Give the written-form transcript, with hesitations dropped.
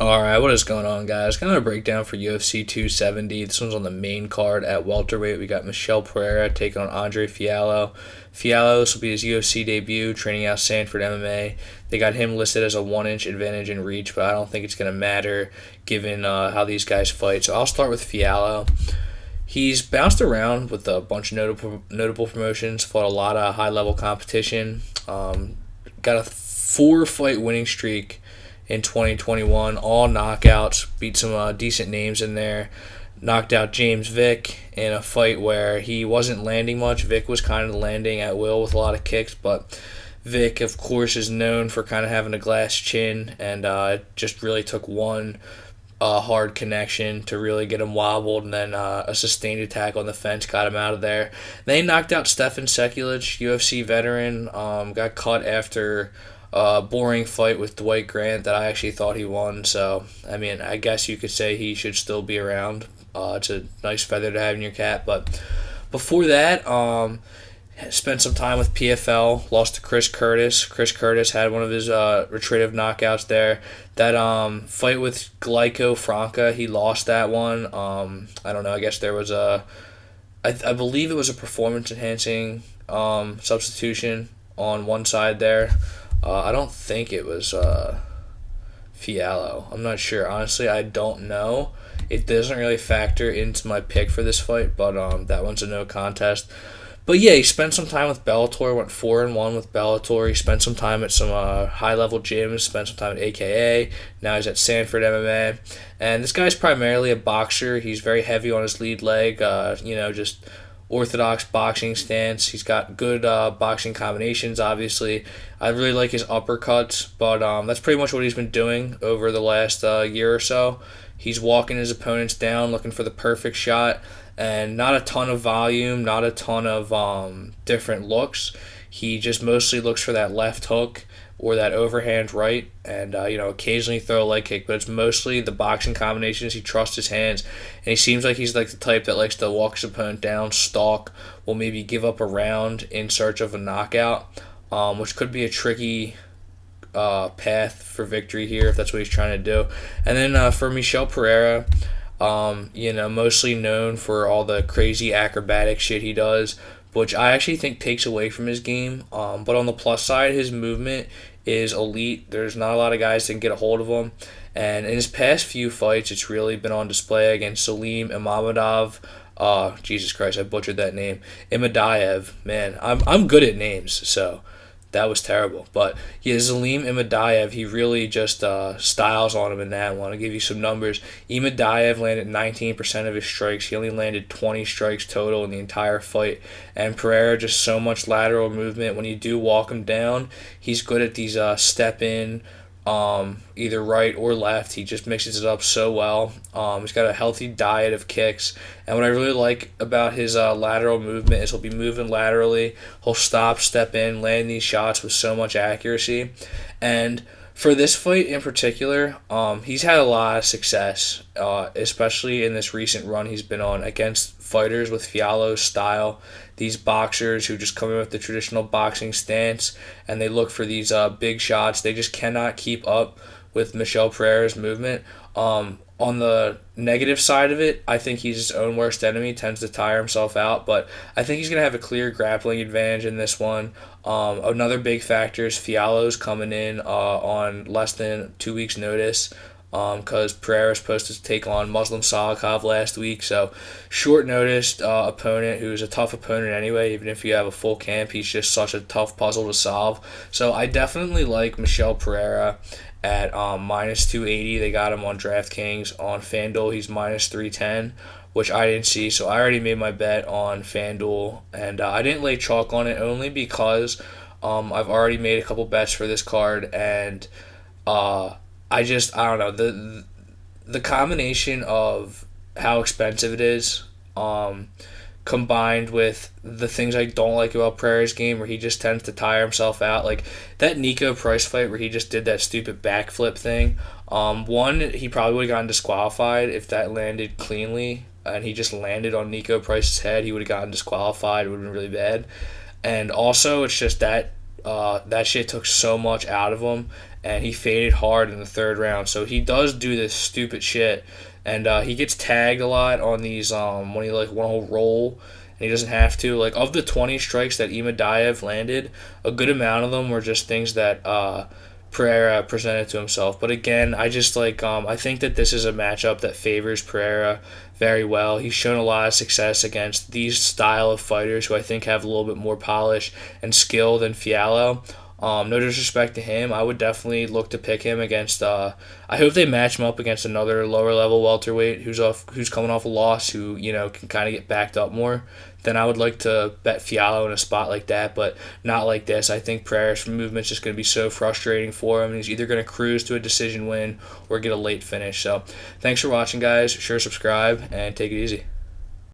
Alright, what is going on, guys? Kind of a breakdown for UFC 270. This one's on the main card at welterweight. We got Michel Pereira taking on Andre Fialho. Fialho, this will be his UFC debut, training out Sanford MMA. They got him listed as a 1-inch advantage in reach, but I don't think it's going to matter given how these guys fight. So I'll start with Fialho. He's bounced around with a bunch of notable promotions, fought a lot of high-level competition, got a 4-fight winning streak in 2021, all knockouts, beat some decent names in there. Knocked out James Vick in a fight where he wasn't landing much. Vick was kind of landing at will with a lot of kicks, but Vick, of course, is known for kind of having a glass chin, and just really took one hard connection to really get him wobbled, and then a sustained attack on the fence got him out of there. They knocked out Stefan Sekulic, UFC veteran, got cut after boring fight with Dwight Grant that I actually thought he won. So, I mean, I guess you could say he should still be around. It's a nice feather to have in your cap. But before that, spent some time with PFL, lost to Chris Curtis. Chris Curtis had one of his retritive knockouts there. That fight with Glyco Franca, he lost that one. I don't know, I guess there was I believe it was a performance-enhancing substitution on one side there. I don't think it was Fialho. I'm not sure. Honestly, I don't know. It doesn't really factor into my pick for this fight, but that one's a no contest. But yeah, he spent some time with Bellator, went 4-1 with Bellator. He spent some time at some high-level gyms, spent some time at AKA. Now he's at Sanford MMA. And this guy's primarily a boxer. He's very heavy on his lead leg, just orthodox boxing stance. He's got good boxing combinations, obviously. I really like his uppercuts, but that's pretty much what he's been doing over the last year or so. He's walking his opponents down, looking for the perfect shot, and not a ton of volume, not a ton of different looks. He just mostly looks for that left hook or that overhand right, and occasionally throw a leg kick, but it's mostly the boxing combinations. He trusts his hands, and he seems like he's like the type that likes to walk his opponent down, stalk, will maybe give up a round in search of a knockout, which could be a tricky path for victory here if that's what he's trying to do. And then for Michel Pereira, mostly known for all the crazy acrobatic shit he does, which I actually think takes away from his game. But on the plus side, his movement is elite. There's not a lot of guys that can get a hold of him. And in his past few fights, it's really been on display against Salim Imamadov. Jesus Christ, I butchered that name. Imadaev. Man, I'm good at names, so that was terrible. But yeah, Salim Imadaev, he really just styles on him in that one. I'll give you some numbers. Imadaev landed 19% of his strikes. He only landed 20 strikes total in the entire fight. And Pereira, just so much lateral movement. When you do walk him down, he's good at these step-in, either right or left. He just mixes it up so well. He's got a healthy diet of kicks, and what I really like about his lateral movement is he'll be moving laterally, he'll step in, land these shots with so much accuracy. And for this fight in particular, he's had a lot of success, especially in this recent run he's been on against fighters with Fialho's style. These boxers who just come in with the traditional boxing stance and they look for these big shots. They just cannot keep up with Michel Pereira's movement. On the negative side of it, I think he's his own worst enemy, tends to tire himself out, but I think he's going to have a clear grappling advantage in this one. Another big factor is Fialho's coming in on less than 2 weeks' notice, because Pereira is supposed to take on Muslim Salikov last week, so short notice opponent who's a tough opponent anyway. Even if you have a full camp, he's just such a tough puzzle to solve. So I definitely like Michel Pereira at minus 280. They got him on DraftKings. On FanDuel, he's minus 310, which I didn't see, so I already made my bet on FanDuel, and I didn't lay chalk on it only because I've already made a couple bets for this card, and I don't know, the combination of how expensive it is, combined with the things I don't like about Pereira's game, where he just tends to tire himself out, like that Nico Price fight where he just did that stupid backflip thing. One, he probably would have gotten disqualified if that landed cleanly, and he just landed on Nico Price's head. He would have gotten disqualified. It would have been really bad. And also, it's just that that shit took so much out of him, and he faded hard in the third round. So he does do this stupid shit, and he gets tagged a lot on these when he like want to roll. And he doesn't have to. Like, of the 20 strikes that Imadaev landed, a good amount of them were just things that Pereira presented to himself. But again, I just like I think that this is a matchup that favors Pereira very well. He's shown a lot of success against these style of fighters who I think have a little bit more polish and skill than Fialho. No disrespect to him, I would definitely look to pick him against. I hope they match him up against another lower level welterweight who's coming off a loss, who can kind of get backed up more. Then I would like to bet Fialho in a spot like that, but not like this. I think Pereira's movement's just going to be so frustrating for him. He's either going to cruise to a decision win or get a late finish. So, thanks for watching, guys. Sure, subscribe and take it easy.